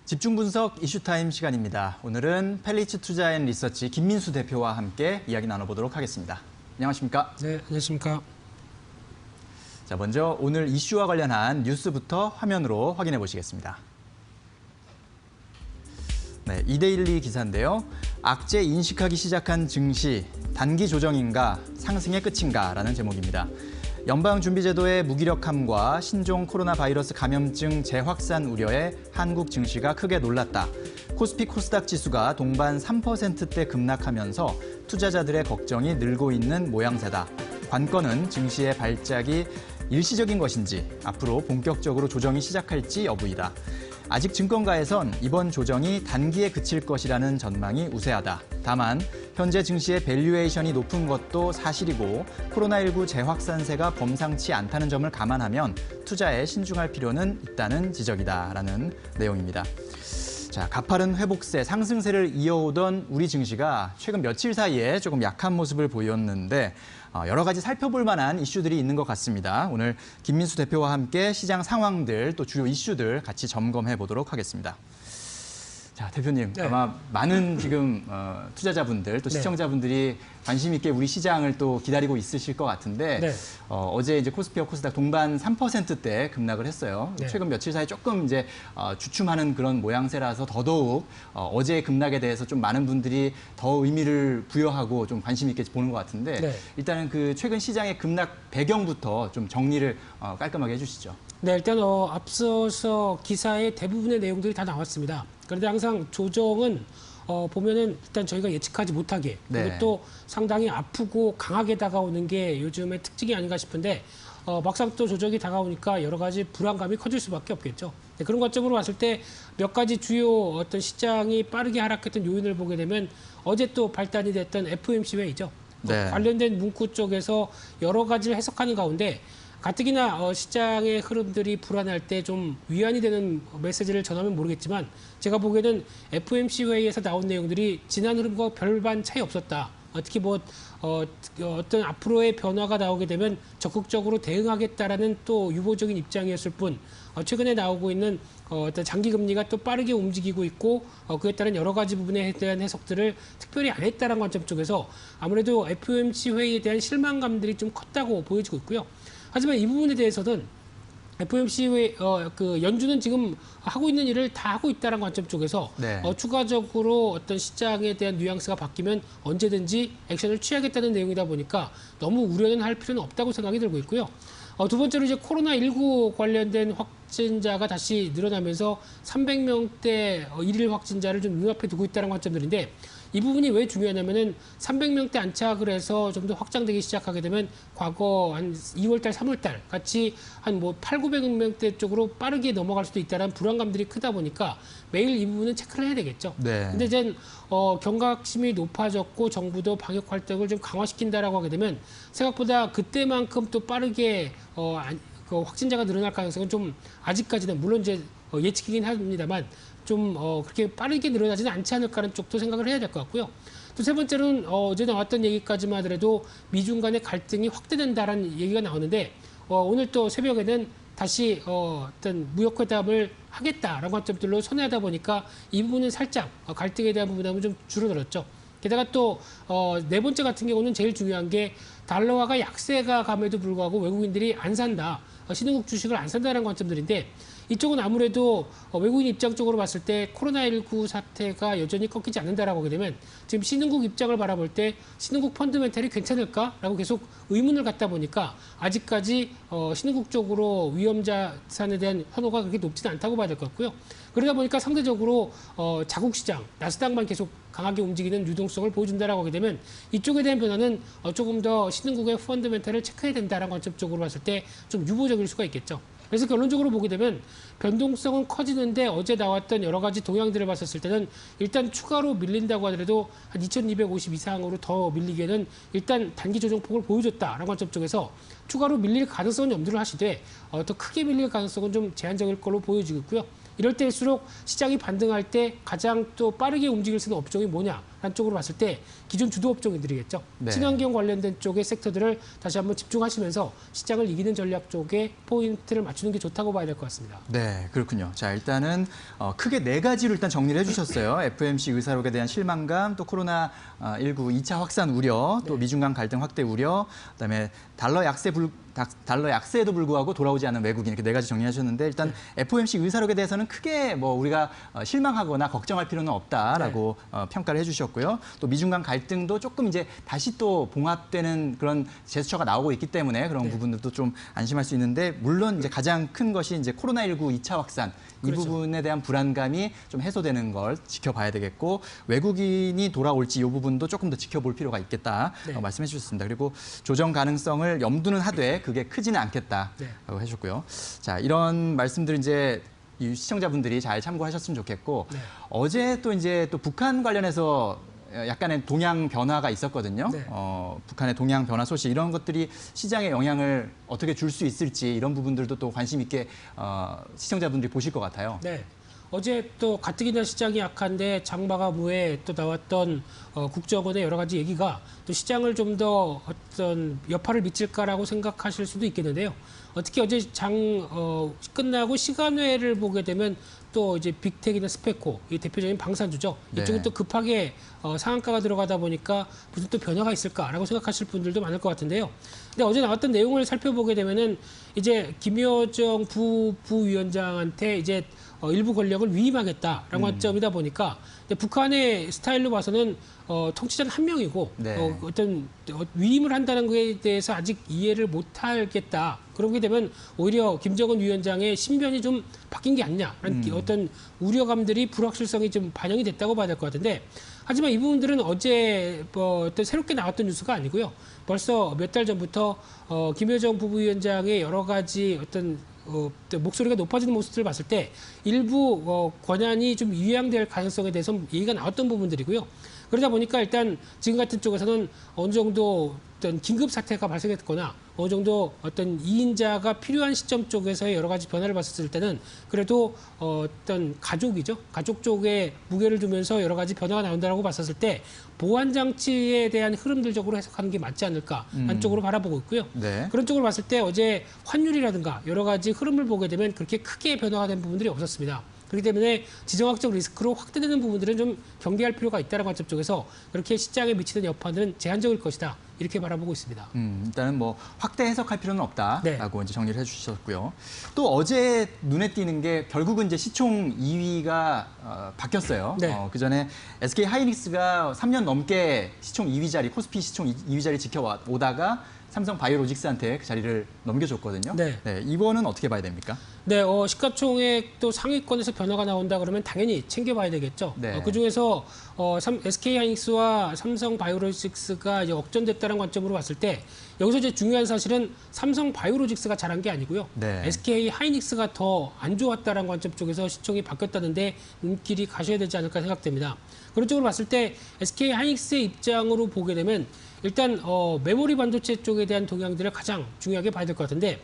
집중 분석 이슈타임 시간입니다. 오늘은 펠리츠 투자앤리서치 김민수 대표와 함께 이야기 나눠보도록 하겠습니다. 안녕하십니까? 네, 안녕하십니까? 자, 먼저 오늘 이슈와 관련한 뉴스부터 화면으로 확인해 보시겠습니다. 네, 이데일리 기사인데요. 악재 인식하기 시작한 증시, 단기 조정인가, 상승의 끝인가 라는 제목입니다. 연방준비제도의 무기력함과 신종 코로나 바이러스 감염증 재확산 우려에 한국 증시가 크게 놀랐다. 코스피 코스닥 지수가 동반 3%대 급락하면서 투자자들의 걱정이 늘고 있는 모양새다. 관건은 증시의 발작이 일시적인 것인지 앞으로 본격적으로 조정이 시작할지 여부이다. 아직 증권가에선 이번 조정이 단기에 그칠 것이라는 전망이 우세하다. 다만 현재 증시의 밸류에이션이 높은 것도 사실이고 코로나19 재확산세가 범상치 않다는 점을 감안하면 투자에 신중할 필요는 있다는 지적이다라는 내용입니다. 자, 가파른 회복세, 상승세를 이어오던 우리 증시가 최근 며칠 사이에 조금 약한 모습을 보였는데 여러 가지 살펴볼 만한 이슈들이 있는 것 같습니다. 오늘 김민수 대표와 함께 시장 상황들 또 주요 이슈들 같이 점검해 보도록 하겠습니다. 자, 대표님, 네. 아마 많은 지금 투자자분들 또 시청자분들이 관심 있게 우리 시장을 또 기다리고 있으실 것 같은데 네. 어제 이제 코스피와 코스닥 동반 3%대 급락을 했어요. 네. 최근 며칠 사이 조금 이제 주춤하는 그런 모양새라서 더더욱 어제의 급락에 대해서 좀 많은 분들이 더 의미를 부여하고 좀 관심 있게 보는 것 같은데 네. 일단은 그 최근 시장의 급락 배경부터 좀 정리를 깔끔하게 해주시죠. 네, 일단 앞서서 기사의 대부분의 내용들이 다 나왔습니다. 그런데 항상 조정은 보면은 일단 저희가 예측하지 못하게 그리고 네. 또 상당히 아프고 강하게 다가오는 게 요즘의 특징이 아닌가 싶은데 막상 또 조정이 다가오니까 여러 가지 불안감이 커질 수밖에 없겠죠. 네, 그런 관점으로 봤을 때 몇 가지 주요 어떤 시장이 빠르게 하락했던 요인을 보게 되면 어제 또 발단이 됐던 FOMC 회의죠. 네. 관련된 문구 쪽에서 여러 가지를 해석하는 가운데 가뜩이나 시장의 흐름들이 불안할 때 좀 위안이 되는 메시지를 전하면 모르겠지만 제가 보기에는 FOMC 회의에서 나온 내용들이 지난 흐름과 별반 차이 없었다. 특히 어떤 앞으로의 변화가 나오게 되면 적극적으로 대응하겠다라는 또 유보적인 입장이었을 뿐 최근에 나오고 있는 어떤 장기 금리가 또 빠르게 움직이고 있고 그에 따른 여러 가지 부분에 대한 해석들을 특별히 안 했다는 관점 쪽에서 아무래도 FOMC 회의에 대한 실망감들이 좀 컸다고 보여지고 있고요. 하지만 이 부분에 대해서는 FOMC 그 연준은 지금 하고 있는 일을 다 하고 있다는 관점 쪽에서 네. 추가적으로 어떤 시장에 대한 뉘앙스가 바뀌면 언제든지 액션을 취하겠다는 내용이다 보니까 너무 우려는 할 필요는 없다고 생각이 들고 있고요. 두 번째로 이제 코로나19 관련된 확진자가 다시 늘어나면서 300명대 일일 확진자를 좀 눈앞에 두고 있다는 관점들인데 이 부분이 왜 중요하냐면은 300명대 안착을 해서 좀 더 확장되기 시작하게 되면 과거 한 2월달, 3월달 같이 한 800~900명대 쪽으로 빠르게 넘어갈 수도 있다는 불안감들이 크다 보니까 매일 이 부분은 체크를 해야 되겠죠. 네. 근데 이제 경각심이 높아졌고 정부도 방역 활동을 좀 강화시킨다라고 하게 되면 생각보다 그때만큼 또 빠르게 그 확진자가 늘어날 가능성은 좀 아직까지는 물론 이제 예측이긴 합니다만 좀 그렇게 빠르게 늘어나지는 않지 않을까 하는 쪽도 생각을 해야 될 것 같고요. 또 세 번째로는 어제 나왔던 얘기까지만 하더라도 미중 간의 갈등이 확대된다라는 얘기가 나오는데 오늘 또 새벽에는 다시 어떤 무역회담을 하겠다라는 관점들로 선회하다 보니까 이 부분은 살짝 갈등에 대한 부분은 좀 줄어들었죠. 게다가 또 네 번째 같은 경우는 제일 중요한 게 달러화가 약세가 감에도 불구하고 외국인들이 안 산다. 신흥국 주식을 안 산다는 관점들인데 이쪽은 아무래도 외국인 입장 쪽으로 봤을 때 코로나19 사태가 여전히 꺾이지 않는다라고 하게 되면 지금 신흥국 입장을 바라볼 때 신흥국 펀드멘탈이 괜찮을까라고 계속 의문을 갖다 보니까 아직까지 신흥국 쪽으로 위험자산에 대한 선호가 그렇게 높지는 않다고 봐야 될 것 같고요. 그러다 보니까 상대적으로 자국 시장, 나스닥만 계속 강하게 움직이는 유동성을 보여준다라고 하게 되면 이쪽에 대한 변화는 조금 더 신흥국의 펀드멘탈을 체크해야 된다라는 관점 쪽으로 봤을 때 좀 유보적일 수가 있겠죠. 그래서 결론적으로 보게 되면 변동성은 커지는데 어제 나왔던 여러 가지 동향들을 봤었을 때는 일단 추가로 밀린다고 하더라도 한 2250 이상으로 더 밀리기에는 일단 단기 조정폭을 보여줬다라는 관점 쪽에서 추가로 밀릴 가능성은 염두를 하시되 더 크게 밀릴 가능성은 좀 제한적일 걸로 보여지고 있고요. 이럴 때일수록 시장이 반등할 때 가장 또 빠르게 움직일 수 있는 업종이 뭐냐라고 한다는 쪽으로 봤을 때 기존 주도 업종들이겠죠. 네. 친환경 관련된 쪽의 섹터들을 다시 한번 집중하시면서 시장을 이기는 전략 쪽에 포인트를 맞추는 게 좋다고 봐야 될 것 같습니다. 네, 그렇군요. 자, 일단은 크게 네 가지로 일단 정리를 해주셨어요. FOMC 의사록에 대한 실망감, 또 코로나19 2차 확산 우려, 또 미중 간 갈등 확대 우려, 그다음에 달러 약세에도 불구하고 돌아오지 않은 외국인 이렇게 네 가지 정리하셨는데 일단 FOMC 의사록에 대해서는 크게 뭐 우리가 실망하거나 걱정할 필요는 없다라고 평가를 해주셨고요. 또 미중 간 갈등도 조금 이제 다시 또 봉합되는 그런 제스처가 나오고 있기 때문에 그런 부분들도 좀 안심할 수 있는데 물론 이제 가장 큰 것이 이제 코로나19 2차 확산 이 그렇죠. 부분에 대한 불안감이 좀 해소되는 걸 지켜봐야 되겠고 외국인이 돌아올지 이 부분도 조금 더 지켜볼 필요가 있겠다 말씀해 주셨습니다. 그리고 조정 가능성을 염두는 하되 그게 크지는 않겠다라고 해주셨고요. 자, 이런 말씀들 이제 이 시청자분들이 잘 참고하셨으면 좋겠고 어제 또 이제 또 북한 관련해서 약간의 동향 변화가 있었거든요. 북한의 동향 변화 소식 이런 것들이 시장에 영향을 어떻게 줄 수 있을지 이런 부분들도 또 관심 있게 시청자분들이 보실 것 같아요. 네. 어제 또 가뜩이나 시장이 약한데 장마감후에 또 나왔던 국정원의 여러 가지 얘기가 또 시장을 좀 더 어떤 여파를 미칠까라고 생각하실 수도 있겠는데요. 특히 어제 끝나고 시간외를 보게 되면 또 이제 빅텍이나 스페코 이 대표적인 방산주죠. 이쪽은 또 급하게 상한가가 들어가다 보니까 무슨 또 변화가 있을까라고 생각하실 분들도 많을 것 같은데요. 근데 어제 나왔던 내용을 살펴보게 되면은 이제 김여정 부위원장한테 이제 일부 권력을 위임하겠다라는 관점이다 보니까 북한의 스타일로 봐서는 통치자는 한 명이고 어떤 위임을 한다는 것에 대해서 아직 이해를 못하겠다. 그렇게 되면 오히려 김정은 위원장의 신변이 좀 바뀐 게 아니냐라는 어떤 우려감들이 불확실성이 좀 반영이 됐다고 봐야 될 것 같은데 하지만 이 부분들은 어제 어떤 새롭게 나왔던 뉴스가 아니고요. 벌써 몇 달 전부터 김여정 부부위원장의 여러 가지 어떤 목소리가 높아지는 모습들을 봤을 때 일부 권한이 좀 유양될 가능성에 대해서 얘기가 나왔던 부분들이고요. 그러다 보니까 일단 지금 같은 쪽에서는 어느 정도 어떤 긴급 사태가 발생했거나 어느 정도 어떤 2인자가 필요한 시점 쪽에서의 여러 가지 변화를 봤을 때는 그래도 어떤 가족이죠. 가족 쪽에 무게를 두면서 여러 가지 변화가 나온다고 봤었을 때 보완 장치에 대한 흐름들적으로 해석하는 게 맞지 않을까 한쪽으로 바라보고 있고요. 그런 쪽으로 봤을 때 어제 환율이라든가 여러 가지 흐름을 보게 되면 그렇게 크게 변화가 된 부분들이 없었습니다. 그렇기 때문에 지정학적 리스크로 확대되는 부분들은 좀 경계할 필요가 있다는 관점 쪽에서 그렇게 시장에 미치는 여파는 제한적일 것이다. 이렇게 바라보고 있습니다. 일단은 뭐 확대 해석할 필요는 없다라고 이제 정리를 해주셨고요. 또 어제 눈에 띄는 게 결국은 이제 시총 2위가 바뀌었어요. 그 전에 SK 하이닉스가 3년 넘게 시총 2위 자리, 코스피 시총 2위 자리 지켜오다가 삼성 바이오로직스한테 그 자리를 넘겨줬거든요. 이거는 어떻게 봐야 됩니까? 시가총액도 상위권에서 변화가 나온다 그러면 당연히 챙겨봐야 되겠죠. 그중에서 SK하이닉스와 삼성 바이오로직스가 이제 역전됐다는 관점으로 봤을 때 여기서 이제 중요한 사실은 삼성 바이오로직스가 잘한 게 아니고요. SK하이닉스가 더 안 좋았다는 관점 쪽에서 시총이 바뀌었다는데 눈길이 가셔야 되지 않을까 생각됩니다. 그런 쪽으로 봤을 때 SK하이닉스의 입장으로 보게 되면 일단 메모리 반도체 쪽에 대한 동향들을 가장 중요하게 봐야 될 것 같은데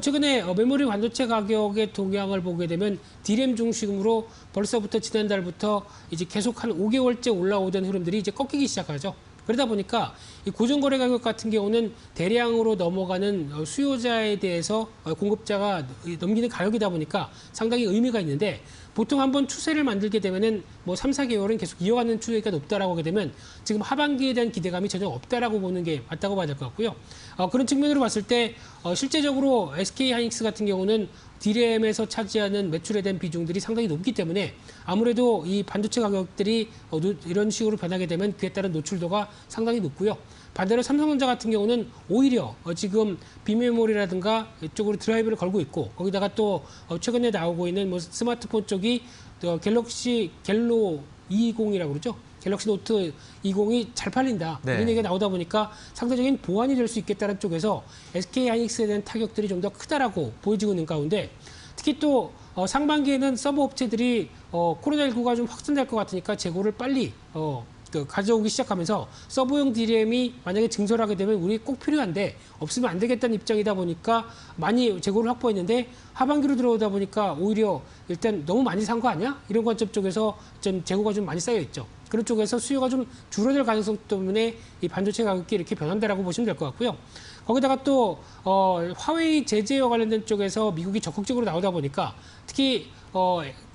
최근에 메모리 반도체 가격의 동향을 보게 되면 D램 중심으로 벌써부터 지난달부터 이제 계속 한 5개월째 올라오던 흐름들이 이제 꺾이기 시작하죠. 그러다 보니까 이 고정거래 가격 같은 경우는 대량으로 넘어가는 수요자에 대해서 공급자가 넘기는 가격이다 보니까 상당히 의미가 있는데 보통 한번 추세를 만들게 되면은 뭐 3, 4개월은 계속 이어가는 추세가 높다라고 하게 되면 지금 하반기에 대한 기대감이 전혀 없다라고 보는 게 맞다고 봐야 될 것 같고요. 그런 측면으로 봤을 때 실제적으로 SK하이닉스 같은 경우는 D램에서 차지하는 매출에 대한 비중들이 상당히 높기 때문에 아무래도 이 반도체 가격들이 이런 식으로 변하게 되면 그에 따른 노출도가 상당히 높고요. 반대로 삼성전자 같은 경우는 오히려 지금 비메모리라든가 이쪽으로 드라이브를 걸고 있고 거기다가 또 최근에 나오고 있는 뭐 스마트폰 쪽이 갤로 20이라고 그러죠. 갤럭시 노트 20이 잘 팔린다. 이런 얘기가 나오다 보니까 상대적인 보완이 될 수 있겠다는 쪽에서 SK하이닉스에 대한 타격들이 좀 더 크다라고 보여지고 있는 가운데 특히 또 상반기에는 서버 업체들이 코로나19가 좀 확산될 것 같으니까 재고를 빨리 가져오기 시작하면서 서버용 DRAM이 만약에 증설을 하게 되면 우리 꼭 필요한데 없으면 안 되겠다는 입장이다 보니까 많이 재고를 확보했는데 하반기로 들어오다 보니까 오히려 일단 너무 많이 산 거 아니야? 이런 관점 쪽에서 좀 재고가 좀 많이 쌓여 있죠. 그런 쪽에서 수요가 좀 줄어들 가능성 때문에 이 반도체 가격이 이렇게 변한다라고 보시면 될 것 같고요. 거기다가 또 화웨이 제재와 관련된 쪽에서 미국이 적극적으로 나오다 보니까 특히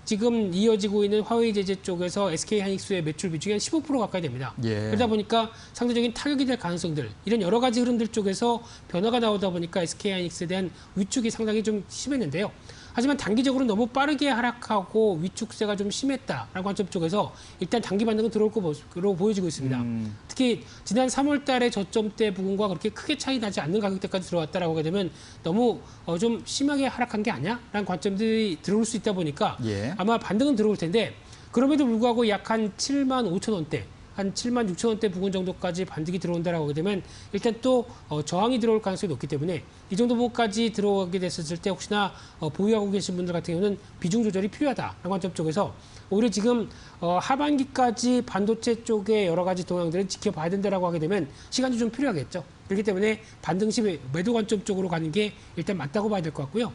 지금 이어지고 있는 화웨이 제재 쪽에서 SK하이닉스의 매출 비중이 한 15% 가까이 됩니다. 예. 그러다 보니까 상대적인 타격이 될 가능성들, 이런 여러 가지 흐름들 쪽에서 변화가 나오다 보니까 SK하이닉스에 대한 위축이 상당히 좀 심했는데요. 하지만 단기적으로 너무 빠르게 하락하고 위축세가 좀 심했다라는 관점 쪽에서 일단 단기 반등은 들어올 것으로 보여지고 있습니다. 특히 지난 3월 달에 저점대 부분과 그렇게 크게 차이 나지 않는 가격대까지 들어왔다라고 하게 되면 너무 좀 심하게 하락한 게 아니야? 라는 관점들이 들어올 수 있다 보니까 예. 아마 반등은 들어올 텐데 그럼에도 불구하고 약 한 7만 5천 원대, 한 7만 6천 원대 부분 정도까지 반등이 들어온다라고 하게 되면 일단 또 저항이 들어올 가능성이 높기 때문에 이 정도 부분까지 들어오게 됐을 때 혹시나 보유하고 계신 분들 같은 경우는 비중 조절이 필요하다라는 관점 쪽에서 오히려 지금 하반기까지 반도체 쪽의 여러 가지 동향들을 지켜봐야 된다라고 하게 되면 시간이 좀 필요하겠죠. 그렇기 때문에 반등 시 매도 관점 쪽으로 가는 게 일단 맞다고 봐야 될 것 같고요.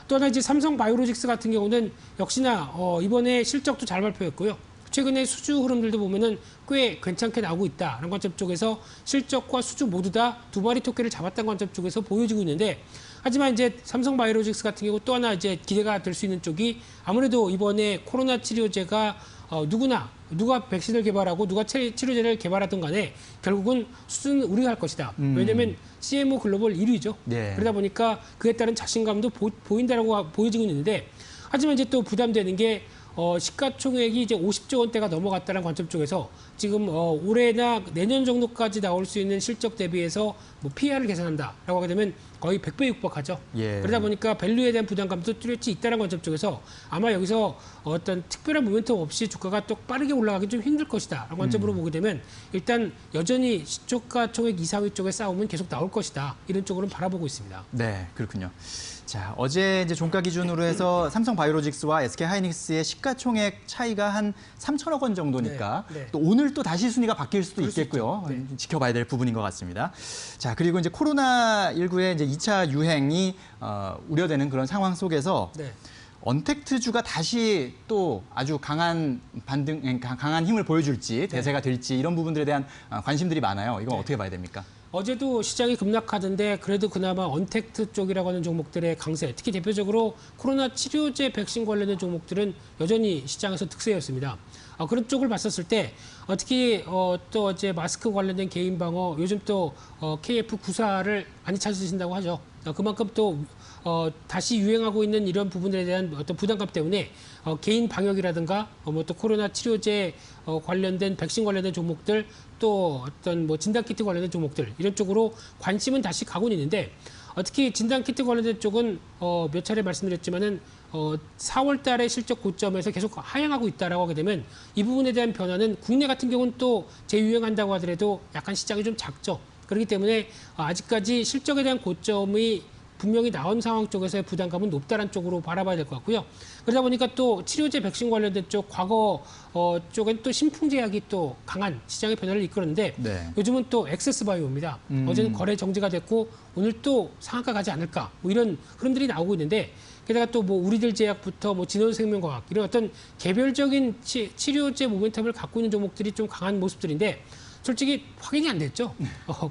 또 하나 이제 삼성 바이오로직스 같은 경우는 역시나 이번에 실적도 잘 발표했고요. 최근에 수주 흐름들도 보면은 꽤 괜찮게 나오고 있다라는 관점 쪽에서 실적과 수주 모두 다 두 마리 토끼를 잡았다는 관점 쪽에서 보여지고 있는데 하지만 이제 삼성 바이오로직스 같은 경우 또 하나 이제 기대가 될 수 있는 쪽이 아무래도 이번에 코로나 치료제가 누가 백신을 개발하고 누가 치료제를 개발하든 간에 결국은 수준은 우리가 할 것이다. 왜냐하면 CMO 글로벌 1위죠. 네. 그러다 보니까 그에 따른 자신감도 보인다라고 보여지고 있는데 하지만 이제 또 부담되는 게 시가총액이 이제 50조 원대가 넘어갔다는 관점 쪽에서 지금 올해나 내년 정도까지 나올 수 있는 실적 대비해서 뭐 PR을 계산한다라고 하게 되면 거의 100배 육박하죠. 예. 그러다 보니까 밸류에 대한 부담감도 뚜렷이 있다는 관점 쪽에서 아마 여기서 어떤 특별한 모멘텀 없이 주가가 또 빠르게 올라가기 좀 힘들 것이다라는 관점으로 보게 되면 일단 여전히 시초가총액 이상위 쪽의 싸움은 계속 나올 것이다. 이런 쪽으로는 바라보고 있습니다. 네, 그렇군요. 자, 어제 이제 종가 기준으로 해서 삼성 바이오로직스와 SK 하이닉스의 시가총액 차이가 한 3천억 원 정도니까 네, 네. 또 오늘 또 다시 순위가 바뀔 수도 그럴 수 있겠고요. 있죠. 네. 지켜봐야 될 부분인 것 같습니다. 자, 그리고 이제 코로나19의 이제 2차 유행이 우려되는 그런 상황 속에서 네. 언택트주가 다시 또 아주 강한 강한 힘을 보여줄지 대세가 될지 이런 부분들에 대한 관심들이 많아요. 이건 네. 어떻게 봐야 됩니까? 어제도 시장이 급락하던데 그래도 그나마 언택트 쪽이라고 하는 종목들의 강세, 특히 대표적으로 코로나 치료제 백신 관련된 종목들은 여전히 시장에서 특세였습니다. 그런 쪽을 봤었을 때 특히 또 어제 마스크 관련된 개인 방어, 요즘 또 KF94를 많이 찾으신다고 하죠. 그만큼 또 다시 유행하고 있는 이런 부분들에 대한 어떤 부담감 때문에 개인 방역이라든가 뭐 또 코로나 치료제 관련된 백신 관련된 종목들 또 어떤 뭐 진단키트 관련된 종목들 이런 쪽으로 관심은 다시 가고 있는데 특히 진단키트 관련된 쪽은 몇 차례 말씀드렸지만은 4월 달에 실적 고점에서 계속 하향하고 있다라고 하게 되면 이 부분에 대한 변화는 국내 같은 경우는 또 재유행한다고 하더라도 약간 시장이 좀 작죠. 그렇기 때문에 아직까지 실적에 대한 고점이 분명히 나온 상황 쪽에서의 부담감은 높다는 쪽으로 바라봐야 될 것 같고요. 그러다 보니까 또 치료제 백신 관련된 쪽 과거 쪽엔 또 신풍제약이 또 강한 시장의 변화를 이끌었는데 네. 요즘은 또 엑세스바이오입니다. 어제는 거래 정지가 됐고 오늘 또 상한가 가지 않을까 뭐 이런 흐름들이 나오고 있는데 게다가 또 뭐 우리들 제약부터 뭐 진원생명과학 이런 어떤 개별적인 치료제 모멘텀을 갖고 있는 종목들이 좀 강한 모습들인데 솔직히 확인이 안 됐죠.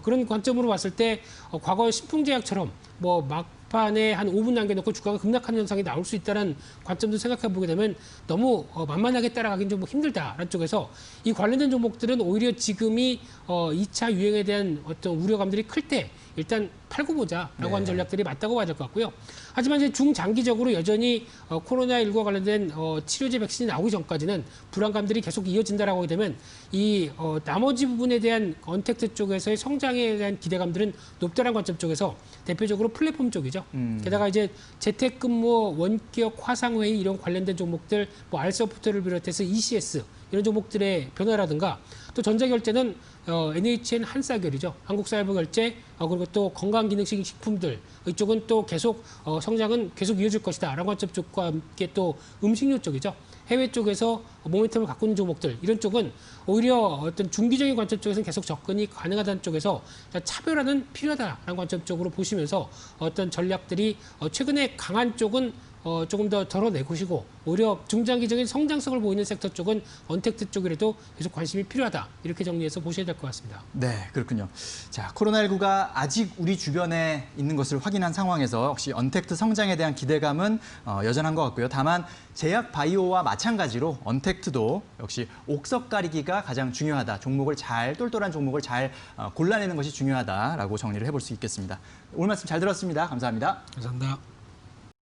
그런 관점으로 봤을 때 과거 신풍제약처럼 뭐 막판에 한 5분 남겨놓고 주가가 급락하는 현상이 나올 수 있다는 관점도 생각해 보게 되면 너무 만만하게 따라가긴 좀 힘들다라는 쪽에서 이 관련된 종목들은 오히려 지금이 2차 유행에 대한 어떤 우려감들이 클 때 일단 팔고 보자라고 하는 전략들이 맞다고 봐야 될 것 같고요. 하지만 이제 중장기적으로 여전히 코로나19와 관련된 치료제 백신이 나오기 전까지는 불안감들이 계속 이어진다라고 하게 되면 이 나머지 부분에 대한 언택트 쪽에서의 성장에 대한 기대감들은 높다는 관점 쪽에서 대표적으로 플랫폼 쪽이죠. 게다가 이제 재택근무, 원격 화상회의 이런 관련된 종목들, 뭐 알소프트를 비롯해서 ECS 이런 종목들의 변화라든가 또 전자결제는 NHN 한사결이죠. 한국사회보결제 그리고 또 건강기능식 식품들 이쪽은 또 계속 성장은 계속 이어질 것이다 라는 관점 쪽과 함께 또 음식료 쪽이죠. 해외 쪽에서 모멘텀을 갖고 있는 종목들 이런 쪽은 오히려 어떤 중기적인 관점 쪽에서는 계속 접근이 가능하다는 쪽에서 차별화는 필요하다라는 관점 쪽으로 보시면서 어떤 전략들이 최근에 강한 쪽은 조금 더 덜어내고시고 오히려 중장기적인 성장성을 보이는 섹터 쪽은 언택트 쪽이라도 계속 관심이 필요하다 이렇게 정리해서 보셔야 될 것 같습니다. 네, 그렇군요. 자, 코로나19가 아직 우리 주변에 있는 것을 확인한 상황에서 역시 언택트 성장에 대한 기대감은 여전한 것 같고요. 다만 제약 바이오와 마찬가지로 언택트도 역시 옥석 가리기가 가장 중요하다. 똘똘한 종목을 잘 골라내는 것이 중요하다라고 정리를 해볼 수 있겠습니다. 오늘 말씀 잘 들었습니다. 감사합니다. 감사합니다.